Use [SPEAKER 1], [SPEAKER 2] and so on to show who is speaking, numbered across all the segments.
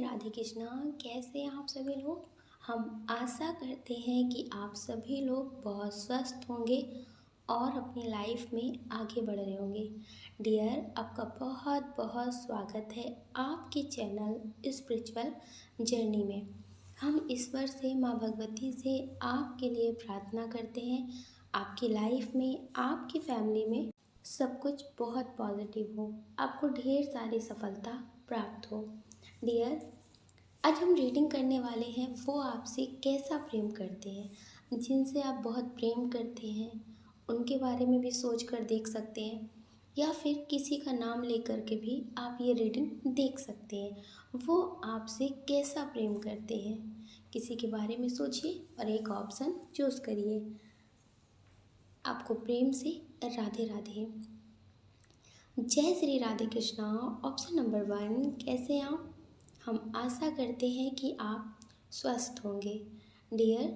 [SPEAKER 1] राधे कृष्णा। कैसे हैं आप सभी लोग। हम आशा करते हैं कि आप सभी लोग बहुत स्वस्थ होंगे और अपनी लाइफ में आगे बढ़ रहे होंगे। डियर, आपका बहुत बहुत स्वागत है आपके चैनल स्पिरिचुअल जर्नी में। हम ईश्वर से, माँ भगवती से आपके लिए प्रार्थना करते हैं, आपकी लाइफ में, आपकी फैमिली में सब कुछ बहुत पॉजिटिव हो, आपको ढेर सारी सफलता प्राप्त हो। डियर, आज हम रीडिंग करने वाले हैं वो आपसे कैसा प्रेम करते हैं। जिनसे आप बहुत प्रेम करते हैं उनके बारे में भी सोच कर देख सकते हैं, या फिर किसी का नाम लेकर के भी आप ये रीडिंग देख सकते हैं वो आपसे कैसा प्रेम करते हैं। किसी के बारे में सोचिए और एक ऑप्शन चूज़ करिए। आपको प्रेम से राधे राधे। जय श्री राधे कृष्णा। ऑप्शन नंबर 1, कैसे हैं आप। हम आशा करते हैं कि आप स्वस्थ होंगे। डियर,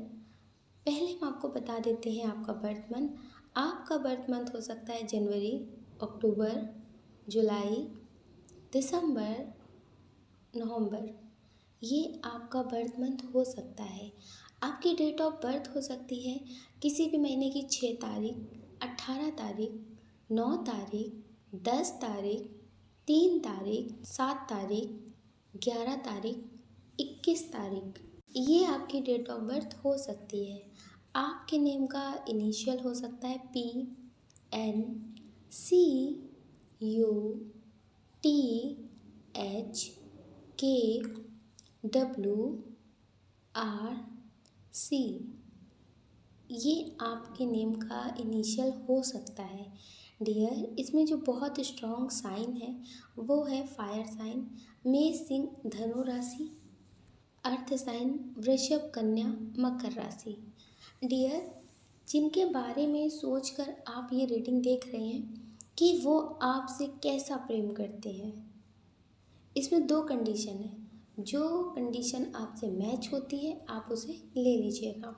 [SPEAKER 1] पहले हम आपको बता देते हैं आपका बर्थ मंथ। आपका बर्थ मंथ हो सकता है जनवरी, अक्टूबर, जुलाई, दिसंबर, नवंबर। ये आपका बर्थ मंथ हो सकता है। आपकी डेट ऑफ बर्थ हो सकती है किसी भी महीने की 6 तारीख, 18 तारीख, 9 तारीख, 10 तारीख, 3 तारीख, 7 तारीख, 11 तारीख, 21 तारीख। ये आपकी डेट ऑफ बर्थ हो सकती है। आपके नेम का इनिशियल हो सकता है P, N, C, U, T, H, K, W, R, C। ये आपके नेम का इनिशियल हो सकता है। डियर, इसमें जो बहुत स्ट्रॉन्ग साइन है वो है फायर साइन, मेष सिंह धनु राशि, अर्थ साइन वृषभ कन्या मकर राशि। डियर, जिनके बारे में सोचकर आप ये रीडिंग देख रहे हैं कि वो आपसे कैसा प्रेम करते हैं, इसमें 2 कंडीशन है। जो कंडीशन आपसे मैच होती है आप उसे ले लीजिएगा।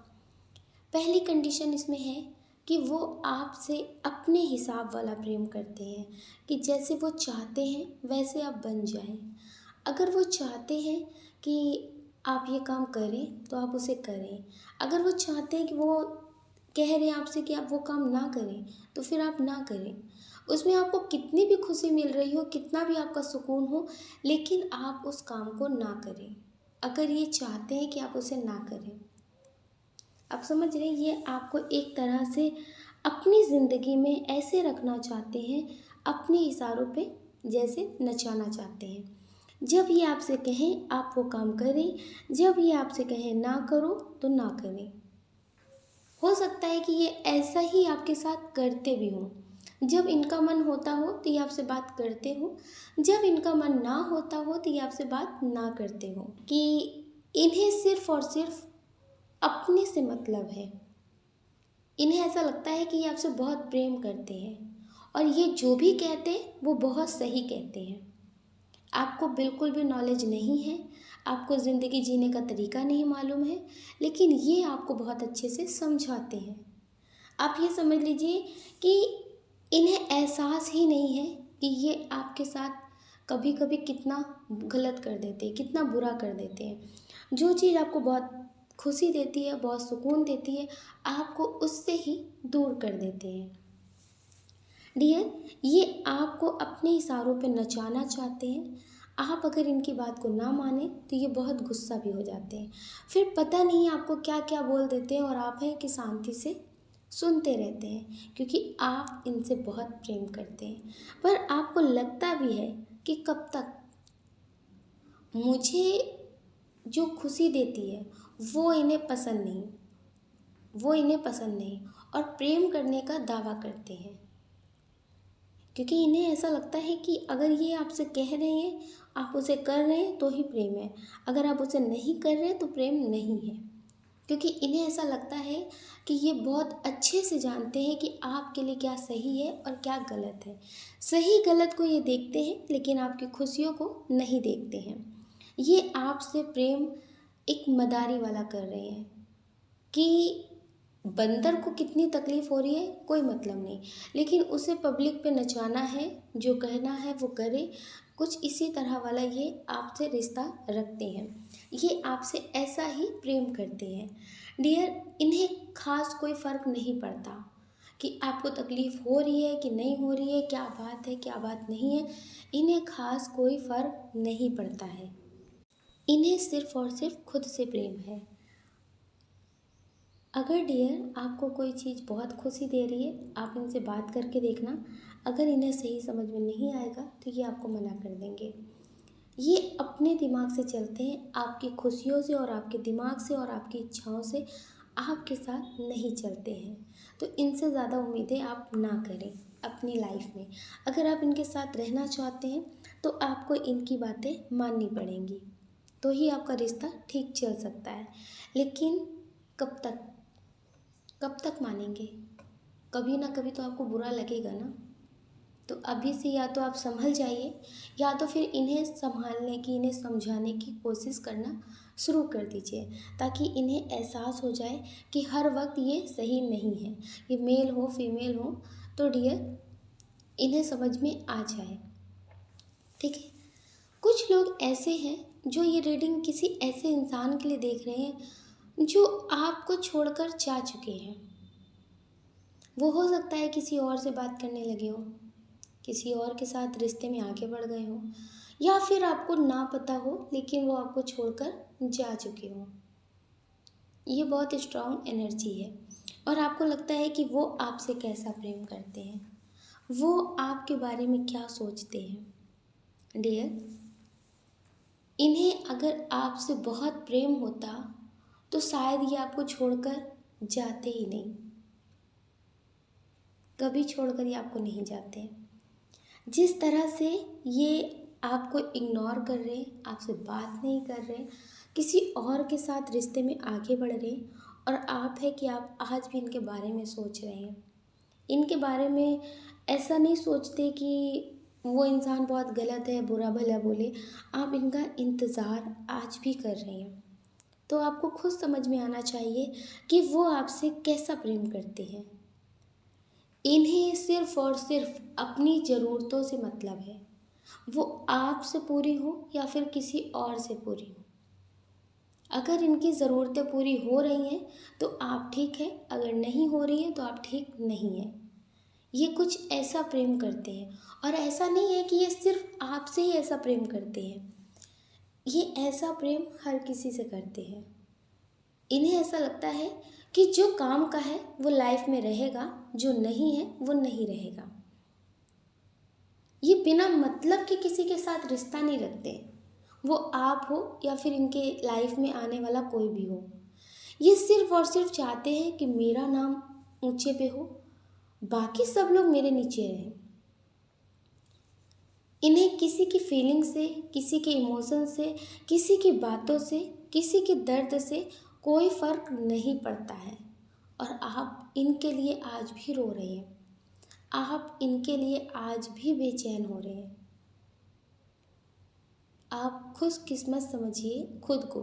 [SPEAKER 1] पहली कंडीशन इसमें है कि वो आपसे अपने हिसाब वाला प्रेम करते हैं, कि जैसे वो चाहते हैं वैसे आप बन जाएं। अगर वो चाहते हैं कि आप ये काम करें तो आप उसे करें। अगर वो चाहते हैं कि वो कह रहे हैं आपसे कि आप वो काम ना करें तो फिर आप ना करें। उसमें आपको कितनी भी खुशी मिल रही हो, कितना भी आपका सुकून हो, लेकिन आप उस काम को ना करें अगर ये चाहते हैं कि आप उसे ना करें। आप समझ रहे हैं, ये आपको एक तरह से अपनी ज़िंदगी में ऐसे रखना चाहते हैं, अपने इशारों पे जैसे नचाना चाहते हैं। जब ये आपसे कहें आप वो काम करें, जब ये आपसे कहें ना करो तो ना करें। हो सकता है कि ये ऐसा ही आपके साथ करते भी हों। जब इनका मन होता हो तो ये आपसे बात करते हो, जब इनका मन ना होता हो तो ये आपसे बात ना करते हो। कि इन्हें सिर्फ और सिर्फ अपने से मतलब है। इन्हें ऐसा लगता है कि ये आपसे बहुत प्रेम करते हैं और ये जो भी कहते हैं वो बहुत सही कहते हैं। आपको बिल्कुल भी नॉलेज नहीं है, आपको ज़िंदगी जीने का तरीका नहीं मालूम है, लेकिन ये आपको बहुत अच्छे से समझाते हैं। आप ये समझ लीजिए कि इन्हें एहसास ही नहीं है कि ये आपके साथ कभी कभी कितना गलत कर देते हैं, कितना बुरा कर देते हैं। जो चीज़ आपको बहुत खुशी देती है, बहुत सुकून देती है, आपको उससे ही दूर कर देते हैं। डियर, ये आपको अपने इशारों पे नचाना चाहते हैं। आप अगर इनकी बात को ना माने तो ये बहुत गुस्सा भी हो जाते हैं। फिर पता नहीं आपको क्या क्या बोल देते हैं और आप हैं कि शांति से सुनते रहते हैं, क्योंकि आप इनसे बहुत प्रेम करते हैं। पर आपको लगता भी है कि कब तक। मुझे जो खुशी देती है वो इन्हें पसंद नहीं, वो इन्हें पसंद नहीं, और प्रेम करने का दावा करते हैं। क्योंकि इन्हें ऐसा लगता है कि अगर ये आपसे कह रहे हैं, आप उसे कर रहे हैं तो ही प्रेम है, अगर आप उसे नहीं कर रहे तो प्रेम नहीं है। क्योंकि इन्हें ऐसा लगता है कि ये बहुत अच्छे से जानते हैं कि आपके लिए क्या सही है और क्या गलत है। सही गलत को ये देखते हैं लेकिन आपकी खुशियों को नहीं देखते हैं। ये आपसे प्रेम एक मदारी वाला कर रहे हैं कि बंदर को कितनी तकलीफ़ हो रही है कोई मतलब नहीं, लेकिन उसे पब्लिक पे नचाना है, जो कहना है वो करे, कुछ इसी तरह वाला ये आपसे रिश्ता रखते हैं। ये आपसे ऐसा ही प्रेम करते हैं। डियर, इन्हें खास कोई फ़र्क नहीं पड़ता कि आपको तकलीफ़ हो रही है कि नहीं हो रही है, क्या बात है क्या बात नहीं है। इन्हें खास कोई फ़र्क नहीं पड़ता है। इन्हें सिर्फ़ और सिर्फ खुद से प्रेम है। अगर डियर आपको कोई चीज़ बहुत खुशी दे रही है, आप इनसे बात करके देखना। अगर इन्हें सही समझ में नहीं आएगा तो ये आपको मना कर देंगे। ये अपने दिमाग से चलते हैं, आपकी खुशियों से और आपके दिमाग से और आपकी इच्छाओं से आपके साथ नहीं चलते हैं। तो इनसे ज़्यादा उम्मीदें आप ना करें अपनी लाइफ में। अगर आप इनके साथ रहना चाहते हैं तो आपको इनकी बातें माननी पड़ेंगी, तो ही आपका रिश्ता ठीक चल सकता है। लेकिन कब तक कब तक मानेंगे? कभी ना कभी तो आपको बुरा लगेगा ना। तो अभी से या तो आप संभल जाइए, या तो फिर इन्हें संभालने की, इन्हें समझाने की कोशिश करना शुरू कर दीजिए, ताकि इन्हें एहसास हो जाए कि हर वक्त ये सही नहीं है। ये मेल हो फीमेल हो, तो डियर इन्हें समझ में आ जाए। ठीक है। कुछ लोग ऐसे हैं जो ये रीडिंग किसी ऐसे इंसान के लिए देख रहे हैं जो आपको छोड़कर जा चुके हैं। वो हो सकता है किसी और से बात करने लगे हो, किसी और के साथ रिश्ते में आगे बढ़ गए हो, या फिर आपको ना पता हो लेकिन वो आपको छोड़कर जा चुके हो। ये बहुत स्ट्रांग एनर्जी है और आपको लगता है कि वो आपसे कैसा प्रेम करते हैं, वो आपके बारे में क्या सोचते हैं। डियर, इन्हें अगर आपसे बहुत प्रेम होता तो शायद ये आपको छोड़कर जाते ही नहीं। कभी छोड़कर ये आपको नहीं जाते। जिस तरह से ये आपको इग्नोर कर रहे हैं, आपसे बात नहीं कर रहे, किसी और के साथ रिश्ते में आगे बढ़ रहे, और आप है कि आप आज भी इनके बारे में सोच रहे हैं। इनके बारे में ऐसा नहीं सोचते कि वो इंसान बहुत गलत है, बुरा भला बोले। आप इनका इंतज़ार आज भी कर रहे हैं। तो आपको खुद समझ में आना चाहिए कि वो आपसे कैसा प्रेम करते हैं। इन्हें सिर्फ और सिर्फ अपनी ज़रूरतों से मतलब है, वो आपसे पूरी हो या फिर किसी और से पूरी हो। अगर इनकी ज़रूरतें पूरी हो रही हैं तो आप ठीक हैं, अगर नहीं हो रही हैं तो आप ठीक नहीं हैं। ये कुछ ऐसा प्रेम करते हैं, और ऐसा नहीं है कि ये सिर्फ आपसे ही ऐसा प्रेम करते हैं। ये ऐसा प्रेम हर किसी से करते हैं। इन्हें ऐसा लगता है कि जो काम का है वो लाइफ में रहेगा, जो नहीं है वो नहीं रहेगा। ये बिना मतलब के किसी के साथ रिश्ता नहीं रखते, वो आप हो या फिर इनके लाइफ में आने वाला कोई भी हो। ये सिर्फ और सिर्फ चाहते हैं कि मेरा नाम ऊंचे पे हो, बाकी सब लोग मेरे नीचे रहें। इन्हें किसी की फीलिंग से, किसी के इमोशन से, किसी की बातों से, किसी के दर्द से कोई फ़र्क नहीं पड़ता है। और आप इनके लिए आज भी रो रहे हैं, आप इनके लिए आज भी बेचैन हो रहे हैं। आप खुशकिस्मत समझिए खुद को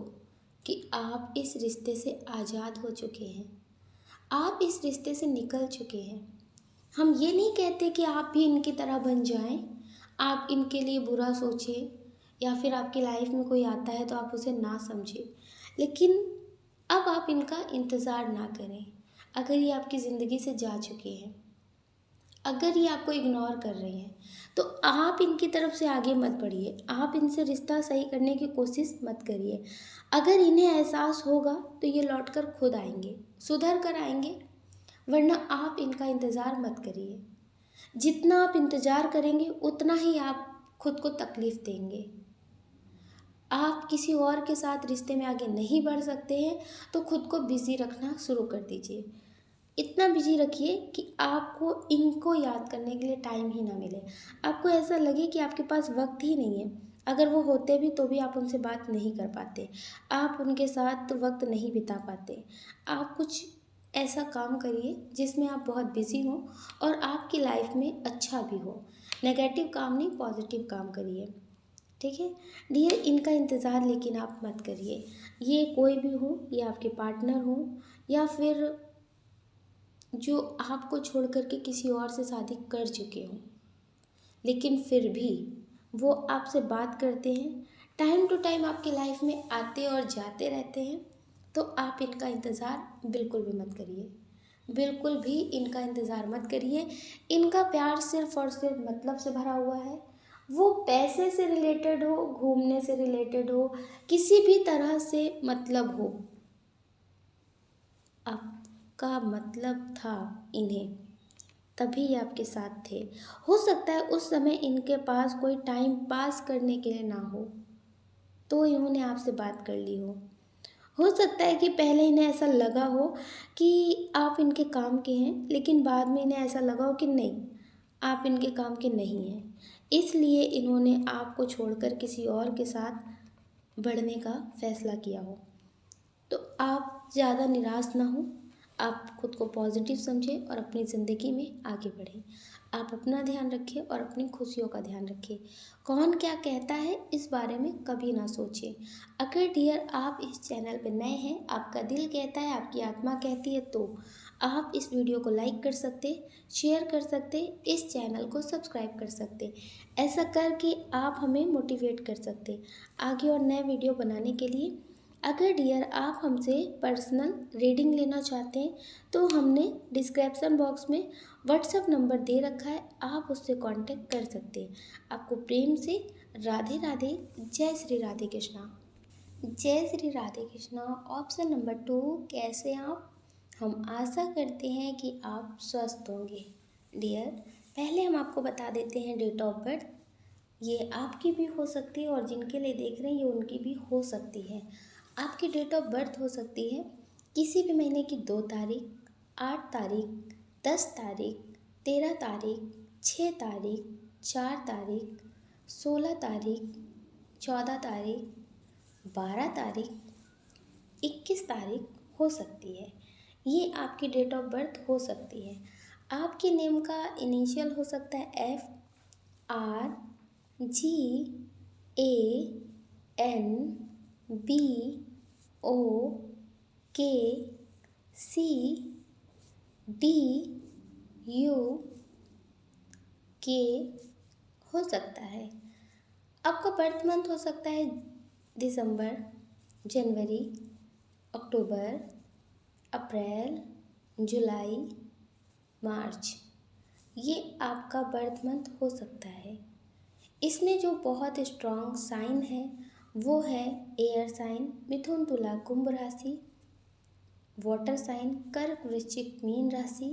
[SPEAKER 1] कि आप इस रिश्ते से आज़ाद हो चुके हैं, आप इस रिश्ते से निकल चुके हैं। हम ये नहीं कहते कि आप भी इनकी तरह बन जाएं, आप इनके लिए बुरा सोचें, या फिर आपकी लाइफ में कोई आता है तो आप उसे ना समझें। लेकिन अब आप इनका इंतज़ार ना करें। अगर ये आपकी ज़िंदगी से जा चुके हैं, अगर ये आपको इग्नोर कर रहे हैं, तो आप इनकी तरफ से आगे मत बढ़िए, आप इनसे रिश्ता सही करने की कोशिश मत करिए। अगर इन्हें एहसास होगा तो ये लौट कर खुद आएंगे, सुधर कर आएंगे, वरना आप इनका इंतज़ार मत करिए। जितना आप इंतज़ार करेंगे उतना ही आप खुद को तकलीफ़ देंगे। आप किसी और के साथ रिश्ते में आगे नहीं बढ़ सकते हैं तो खुद को बिज़ी रखना शुरू कर दीजिए। इतना बिजी रखिए कि आपको इनको याद करने के लिए टाइम ही ना मिले, आपको ऐसा लगे कि आपके पास वक्त ही नहीं है। अगर वो होते भी तो भी आप उनसे बात नहीं कर पाते, आप उनके साथ वक्त नहीं बिता पाते। आप कुछ ऐसा काम करिए जिसमें आप बहुत बिजी हों और आपकी लाइफ में अच्छा भी हो। नेगेटिव काम नहीं, पॉजिटिव काम करिए। ठीक है डियर, इनका इंतज़ार लेकिन आप मत करिए। ये कोई भी हो, ये आपके पार्टनर हो या फिर जो आपको छोड़ कर के किसी और से शादी कर चुके हों, लेकिन फिर भी वो आपसे बात करते हैं, टाइम टू टाइम आपकी लाइफ में आते और जाते रहते हैं, तो आप इनका इंतज़ार बिल्कुल भी मत करिए। बिल्कुल भी इनका इंतज़ार मत करिए। इनका प्यार सिर्फ़ और सिर्फ मतलब से भरा हुआ है। वो पैसे से रिलेटेड हो, घूमने से रिलेटेड हो, किसी भी तरह से मतलब हो, आपका मतलब था इन्हें, तभी ये आपके साथ थे। हो सकता है उस समय इनके पास कोई टाइम पास करने के लिए ना हो, तो इन्होंने आपसे बात कर ली हो सकता है कि पहले इन्हें ऐसा लगा हो कि आप इनके काम के हैं, लेकिन बाद में इन्हें ऐसा लगा हो कि नहीं, आप इनके काम के नहीं हैं। इसलिए इन्होंने आपको छोड़कर किसी और के साथ बढ़ने का फैसला किया हो। तो आप ज़्यादा निराश ना हो, आप खुद को पॉजिटिव समझें और अपनी ज़िंदगी में आगे बढ़ें। आप अपना ध्यान रखें और अपनी खुशियों का ध्यान रखें। कौन क्या कहता है इस बारे में कभी ना सोचें। अगर डियर आप इस चैनल पर नए हैं, आपका दिल कहता है, आपकी आत्मा कहती है, तो आप इस वीडियो को लाइक कर सकते, शेयर कर सकते, इस चैनल को सब्सक्राइब कर सकते। ऐसा करके आप हमें मोटिवेट कर सकते आगे और नए वीडियो बनाने के लिए। अगर डियर आप हमसे पर्सनल रीडिंग लेना चाहते हैं, तो हमने डिस्क्रिप्शन बॉक्स में व्हाट्सएप नंबर दे रखा है, आप उससे कांटेक्ट कर सकते हैं। आपको प्रेम से राधे राधे। जय श्री राधे कृष्णा। जय श्री राधे कृष्णा। ऑप्शन नंबर 2, कैसे आप? हम आशा करते हैं कि आप स्वस्थ होंगे। डियर, पहले हम आपको बता देते हैं डेट ऑफ बर्थ। ये आपकी भी हो सकती है और जिनके लिए देख रहे हैं ये उनकी भी हो सकती है। आपकी डेट ऑफ बर्थ हो सकती है किसी भी महीने की 2 तारीख, 8 तारीख, 10 तारीख, 13 तारीख, 6 तारीख, 4 तारीख, 16 तारीख, 14 तारीख, 12 तारीख, 21 तारीख हो सकती है। ये आपकी डेट ऑफ बर्थ हो सकती है। आपके नेम का इनिशियल हो सकता है F, R, G, A, N, B, O, K, C, D, U, K हो सकता है। आपका बर्थ मंथ हो सकता है दिसंबर, जनवरी, अक्टूबर, अप्रैल, जुलाई, मार्च। ये आपका बर्थ मंथ हो सकता है। इसमें जो बहुत स्ट्रॉन्ग साइन है वो है एयर साइन मिथुन तुला कुंभ राशि, वाटर साइन कर्क वृश्चिक मीन राशि,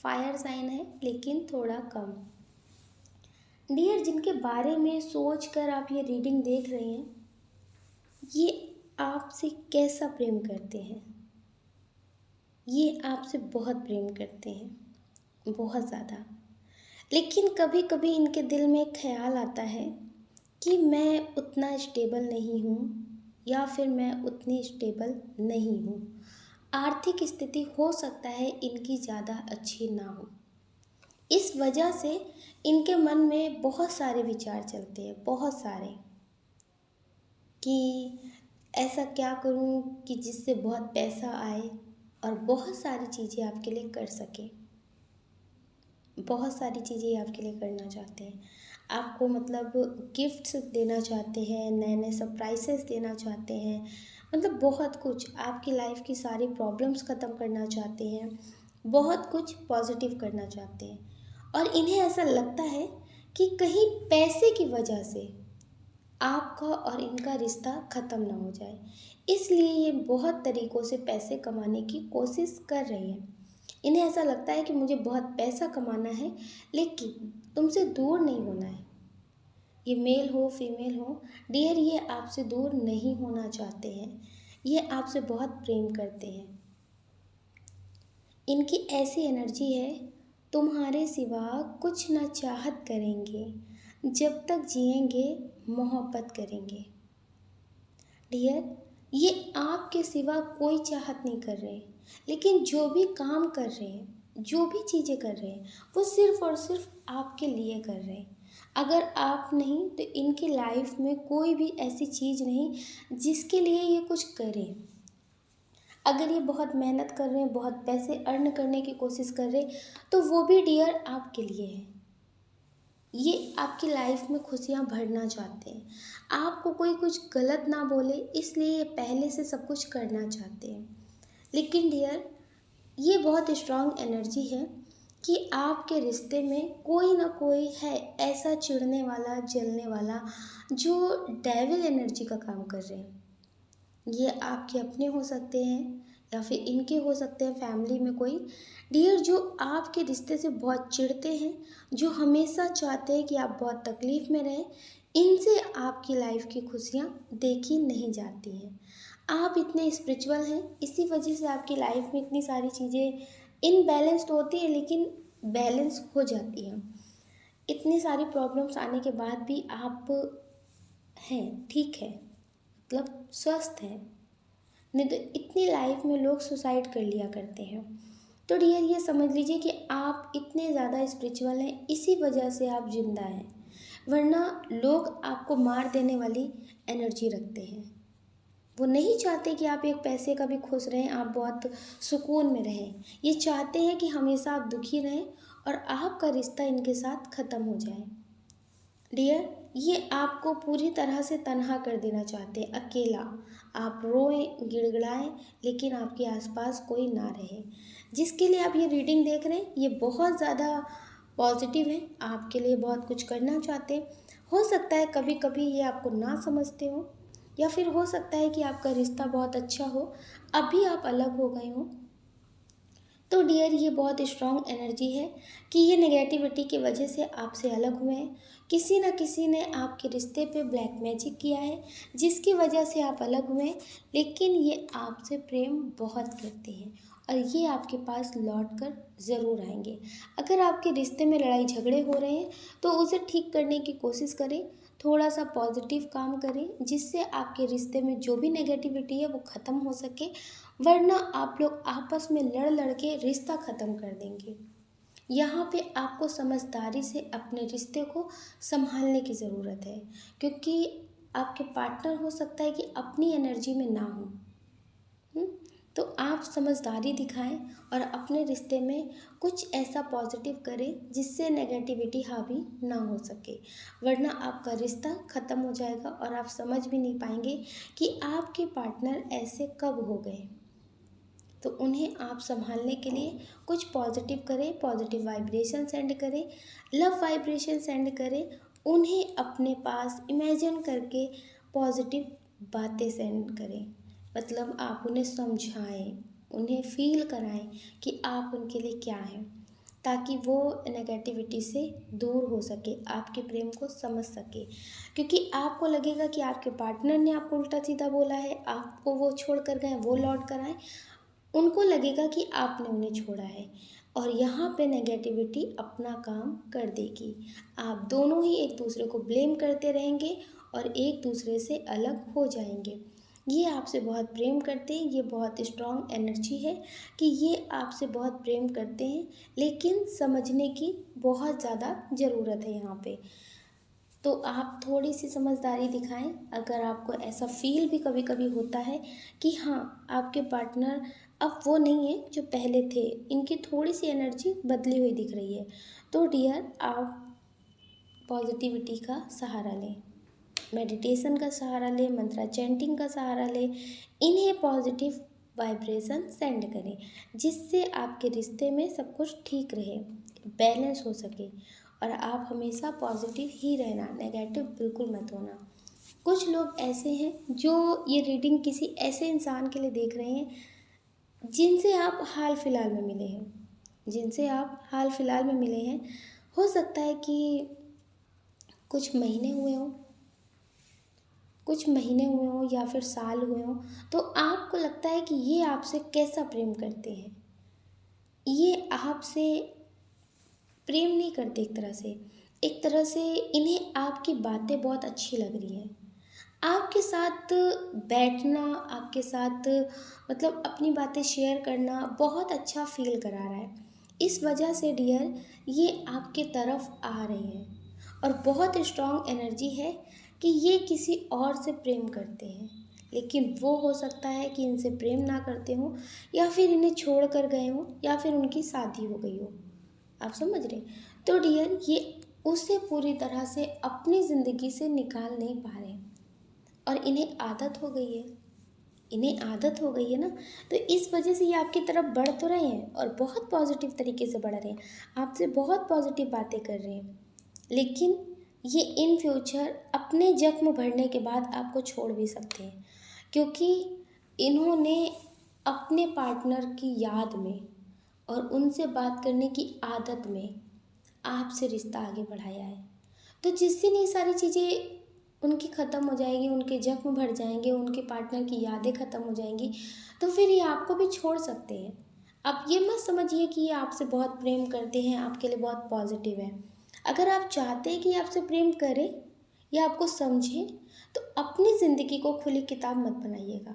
[SPEAKER 1] फायर साइन है लेकिन थोड़ा कम। डियर, जिनके बारे में सोच कर आप ये रीडिंग देख रहे हैं, ये आपसे कैसा प्रेम करते हैं? ये आपसे बहुत प्रेम करते हैं, बहुत ज़्यादा। लेकिन कभी कभी इनके दिल में एक ख्याल आता है कि मैं उतना स्टेबल नहीं हूँ, या फिर मैं उतनी स्टेबल नहीं हूँ। आर्थिक स्थिति हो सकता है इनकी ज़्यादा अच्छी ना हो। इस वजह से इनके मन में बहुत सारे विचार चलते हैं, बहुत सारे, कि ऐसा क्या करूं कि जिससे बहुत पैसा आए और बहुत सारी चीज़ें आपके लिए कर सके। बहुत सारी चीज़ें आपके लिए करना चाहते हैं, आपको मतलब गिफ्ट्स देना चाहते हैं, नए नए सरप्राइजेस देना चाहते हैं, मतलब बहुत कुछ आपकी लाइफ की सारी प्रॉब्लम्स ख़त्म करना चाहते हैं, बहुत कुछ पॉजिटिव करना चाहते हैं। और इन्हें ऐसा लगता है कि कहीं पैसे की वजह से आपका और इनका रिश्ता ख़त्म ना हो जाए, इसलिए ये बहुत तरीक़ों से पैसे कमाने की कोशिश कर रहे हैं। इन्हें ऐसा लगता है कि मुझे बहुत पैसा कमाना है, लेकिन तुमसे दूर नहीं होना है। ये मेल हो फीमेल हो, डियर, ये आपसे दूर नहीं होना चाहते हैं, ये आपसे बहुत प्रेम करते हैं। इनकी ऐसी एनर्जी है, तुम्हारे सिवा कुछ ना चाहत करेंगे, जब तक जिएंगे मोहब्बत करेंगे। डियर, ये आपके सिवा कोई चाहत नहीं कर रहे, लेकिन जो भी काम कर रहे हैं, जो भी चीज़ें कर रहे हैं, वो सिर्फ़ और सिर्फ आपके लिए कर रहे हैं। अगर आप नहीं तो इनकी लाइफ में कोई भी ऐसी चीज़ नहीं जिसके लिए ये कुछ करें। अगर ये बहुत मेहनत कर रहे हैं, बहुत पैसे अर्न करने की कोशिश कर रहे हैं, तो वो भी डियर आपके लिए है। ये आपकी लाइफ में खुशियाँ भरना चाहते हैं। आपको कोई कुछ गलत ना बोले, इसलिए ये पहले से सब कुछ करना चाहते हैं। लेकिन डियर, ये बहुत स्ट्रांग एनर्जी है कि आपके रिश्ते में कोई ना कोई है ऐसा चिढ़ने वाला, जलने वाला, जो डेविल एनर्जी का काम कर रहे हैं। ये आपके अपने हो सकते हैं या फिर इनके हो सकते हैं, फैमिली में कोई डियर जो आपके रिश्ते से बहुत चिढ़ते हैं, जो हमेशा चाहते हैं कि आप बहुत तकलीफ़ में रहें। इनसे आपकी लाइफ की खुशियाँ देखी नहीं जाती हैं। आप इतने स्पिरिचुअल हैं, इसी वजह से आपकी लाइफ में इतनी सारी चीज़ें इनबैलेंस्ड होती है, लेकिन बैलेंस हो जाती हैं। इतनी सारी प्रॉब्लम्स आने के बाद भी आप हैं, ठीक है, मतलब स्वस्थ हैं। नहीं तो इतनी लाइफ में लोग सुसाइड कर लिया करते हैं। तो डियर, ये समझ लीजिए कि आप इतने ज़्यादा स्पिरिचुअल हैं, इसी वजह से आप जिंदा हैं। वरना लोग आपको मार देने वाली एनर्जी रखते हैं। वो नहीं चाहते कि आप एक पैसे का भी खुश रहें, आप बहुत सुकून में रहें। ये चाहते हैं कि हमेशा आप दुखी रहें और आपका रिश्ता इनके साथ ख़त्म हो जाए। डियर, ये आपको पूरी तरह से तन्हा कर देना चाहते हैं, अकेला। आप रोएं, गिड़गिड़ाएं, लेकिन आपके आसपास कोई ना रहे। जिसके लिए आप ये रीडिंग देख रहे हैं, ये बहुत ज़्यादा पॉजिटिव है, आपके लिए बहुत कुछ करना चाहते हैं। हो सकता है कभी कभी ये आपको ना समझते हो, या फिर हो सकता है कि आपका रिश्ता बहुत अच्छा हो, अभी आप अलग हो गए हो। तो डियर, ये बहुत स्ट्रॉन्ग एनर्जी है कि ये नेगेटिविटी की वजह से आपसे अलग हुए हैं। किसी न किसी ने आपके रिश्ते पे ब्लैक मैजिक किया है, जिसकी वजह से आप अलग हुए हैं। लेकिन ये आपसे प्रेम बहुत करते हैं और ये आपके पास लौट कर ज़रूर आएंगे। अगर आपके रिश्ते में लड़ाई झगड़े हो रहे हैं तो उसे ठीक करने की कोशिश करें, थोड़ा सा पॉजिटिव काम करें, जिससे आपके रिश्ते में जो भी नेगेटिविटी है वो ख़त्म हो सके। वरना आप लोग आपस में लड़ लड़ के रिश्ता ख़त्म कर देंगे। यहाँ पे आपको समझदारी से अपने रिश्ते को संभालने की ज़रूरत है, क्योंकि आपके पार्टनर हो सकता है कि अपनी एनर्जी में ना हो। हुँ? तो आप समझदारी दिखाएं और अपने रिश्ते में कुछ ऐसा पॉजिटिव करें जिससे नेगेटिविटी हावी ना हो सके। वरना आपका रिश्ता ख़त्म हो जाएगा और आप समझ भी नहीं पाएंगे कि आपके पार्टनर ऐसे कब हो गए। तो उन्हें आप संभालने के लिए कुछ पॉजिटिव करें, पॉजिटिव वाइब्रेशन सेंड करें, लव वाइब्रेशन सेंड करें। उन्हें अपने पास इमेजिन करके पॉजिटिव बातें सेंड करें। मतलब आप उन्हें समझाएं, उन्हें फील कराएं कि आप उनके लिए क्या हैं, ताकि वो नेगेटिविटी से दूर हो सके, आपके प्रेम को समझ सके। क्योंकि आपको लगेगा कि आपके पार्टनर ने आपको उल्टा सीधा बोला है, आपको वो छोड़ कर गए, वो लौट कर आए, उनको लगेगा कि आपने उन्हें छोड़ा है, और यहाँ पे नेगेटिविटी अपना काम कर देगी। आप दोनों ही एक दूसरे को ब्लेम करते रहेंगे और एक दूसरे से अलग हो जाएंगे। ये आपसे बहुत प्रेम करते हैं, ये बहुत स्ट्रांग एनर्जी है कि ये आपसे बहुत प्रेम करते हैं, लेकिन समझने की बहुत ज़्यादा ज़रूरत है यहाँ पे। तो आप थोड़ी सी समझदारी दिखाएं। अगर आपको ऐसा फील भी कभी कभी होता है कि हाँ, आपके पार्टनर अब वो नहीं है जो पहले थे, इनकी थोड़ी सी एनर्जी बदली हुई दिख रही है, तो डियर, आप पॉजिटिविटी का सहारा लें, मेडिटेशन का सहारा लें, मंत्रा चैंटिंग का सहारा लें। इन्हें पॉजिटिव वाइब्रेशन सेंड करें, जिससे आपके रिश्ते में सब कुछ ठीक रहे, बैलेंस हो सके, और आप हमेशा पॉजिटिव ही रहना, नेगेटिव बिल्कुल मत होना। कुछ लोग ऐसे हैं जो ये रीडिंग किसी ऐसे इंसान के लिए देख रहे हैं जिनसे आप हाल फिलहाल में मिले हैं, जिनसे आप हाल फिलहाल में मिले हैं। हो सकता है कि कुछ महीने हुए हों, कुछ महीने हुए हों या फिर साल हुए हों, तो आपको लगता है कि ये आपसे कैसा प्रेम करते हैं। ये आपसे प्रेम नहीं करते, एक तरह से इन्हें आपकी बातें बहुत अच्छी लग रही हैं। आपके साथ बैठना, आपके साथ मतलब अपनी बातें शेयर करना बहुत अच्छा फील करा रहा है। इस वजह से डियर, ये आपके तरफ आ रहे हैं, और बहुत स्ट्रॉन्ग एनर्जी है कि ये किसी और से प्रेम करते हैं। लेकिन वो हो सकता है कि इनसे प्रेम ना करते हों, या फिर इन्हें छोड़ कर गए हों, या फिर उनकी शादी हो गई हो। आप समझ रहे? तो डियर, ये उसे पूरी तरह से अपनी ज़िंदगी से निकाल नहीं पा रहे और इन्हें आदत हो गई है। इन्हें आदत हो गई है ना, तो इस वजह से ये आपकी तरफ बढ़ तो रहे हैं और बहुत पॉजिटिव तरीके से बढ़ रहे हैं, आपसे बहुत पॉजिटिव बातें कर रहे हैं, लेकिन ये इन फ्यूचर अपने जख्म भरने के बाद आपको छोड़ भी सकते हैं, क्योंकि इन्होंने अपने पार्टनर की याद में और उनसे बात करने की आदत में आपसे रिश्ता आगे बढ़ाया है। तो जिस दिन ये सारी चीज़ें उनकी ख़त्म हो जाएगी, उनके जख्म भर जाएंगे, उनके पार्टनर की यादें ख़त्म हो जाएंगी, तो फिर ये आपको भी छोड़ सकते हैं। आप ये मत समझिए कि ये आपसे बहुत प्रेम करते हैं, आपके लिए बहुत पॉजिटिव है। अगर आप चाहते हैं कि ये आपसे प्रेम करें या आपको समझें, तो अपनी ज़िंदगी को खुली किताब मत बनाइएगा,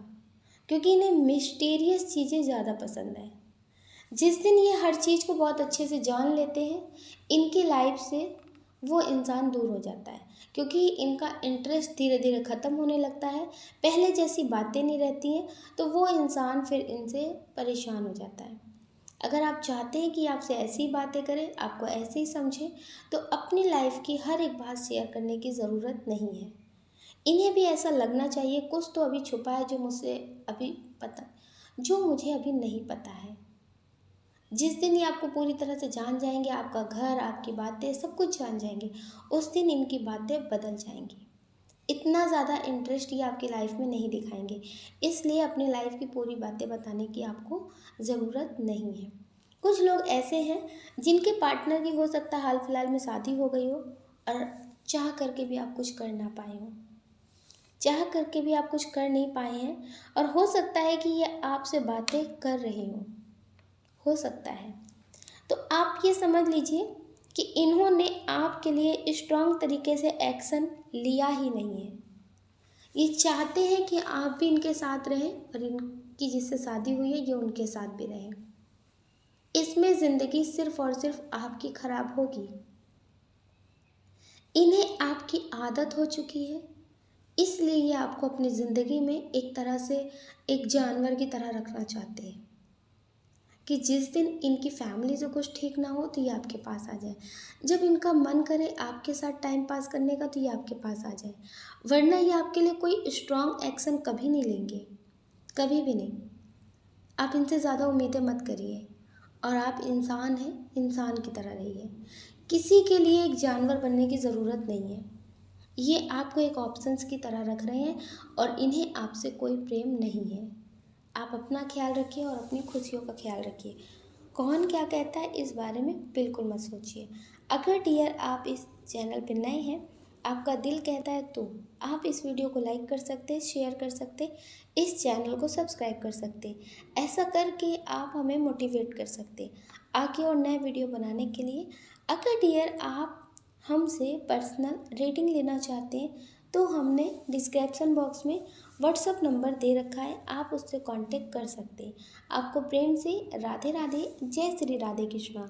[SPEAKER 1] क्योंकि इन्हें मिस्टीरियस चीज़ें ज़्यादा पसंद है। जिस दिन ये हर चीज़ को बहुत अच्छे से जान लेते हैं, इनकी लाइफ से वो इंसान दूर हो जाता है, क्योंकि इनका इंटरेस्ट धीरे धीरे ख़त्म होने लगता है, पहले जैसी बातें नहीं रहती हैं, तो वो इंसान फिर इनसे परेशान हो जाता है। अगर आप चाहते हैं कि आपसे ऐसी बातें करें, आपको ऐसे ही समझें, तो अपनी लाइफ की हर एक बात शेयर करने की ज़रूरत नहीं है। इन्हें भी ऐसा लगना चाहिए कुछ तो अभी छुपा है जो मुझसे अभी पता जो मुझे अभी नहीं पता है। जिस दिन ये आपको पूरी तरह से जान जाएंगे, आपका घर, आपकी बातें, सब कुछ जान जाएंगे, उस दिन इनकी बातें बदल जाएंगी। इतना ज़्यादा इंटरेस्ट ये आपकी लाइफ में नहीं दिखाएंगे, इसलिए अपनी लाइफ की पूरी बातें बताने की आपको ज़रूरत नहीं है। कुछ लोग ऐसे हैं जिनके पार्टनर की हो सकता है हाल फिलहाल में शादी हो गई हो और चाह करके भी आप कुछ कर ना पाए हो, चाह करके भी आप कुछ कर नहीं पाए हैं, और हो सकता है कि ये आपसे बातें कर रहे हों, हो सकता है। तो आप ये समझ लीजिए कि इन्होंने आपके लिए स्ट्रॉन्ग तरीके से एक्शन लिया ही नहीं है। ये चाहते हैं कि आप भी इनके साथ रहें और इनकी जिससे शादी हुई है ये उनके साथ भी रहें। इसमें ज़िंदगी सिर्फ और सिर्फ आपकी खराब होगी। इन्हें आपकी आदत हो चुकी है, इसलिए ये आपको अपनी ज़िंदगी में एक तरह से एक जानवर की तरह रखना चाहते हैं कि जिस दिन इनकी फैमिली से कुछ ठीक ना हो तो ये आपके पास आ जाए, जब इनका मन करे आपके साथ टाइम पास करने का तो ये आपके पास आ जाए, वरना ये आपके लिए कोई स्ट्रॉन्ग एक्शन कभी नहीं लेंगे, कभी भी नहीं। आप इनसे ज़्यादा उम्मीदें मत करिए, और आप इंसान हैं, इंसान की तरह रहिए। किसी के लिए एक जानवर बनने की ज़रूरत नहीं है। ये आपको एक ऑप्शंस की तरह रख रहे हैं और इन्हें आपसे कोई प्रेम नहीं है। आप अपना ख्याल रखिए और अपनी खुशियों का ख्याल रखिए। कौन क्या कहता है इस बारे में बिल्कुल मत सोचिए। अगर डियर आप इस चैनल पर नए हैं, आपका दिल कहता है तो आप इस वीडियो को लाइक कर सकते, शेयर कर सकते, इस चैनल को सब्सक्राइब कर सकते। ऐसा करके आप हमें मोटिवेट कर सकते आगे और नए वीडियो बनाने के लिए। अगर डियर आप हमसे पर्सनल रेटिंग लेना चाहते हैं तो हमने डिस्क्रिप्शन बॉक्स में व्हाट्सअप नंबर दे रखा है, आप उससे कांटेक्ट कर सकते हैं। आपको प्रेम से राधे राधे, जय श्री राधे कृष्णा।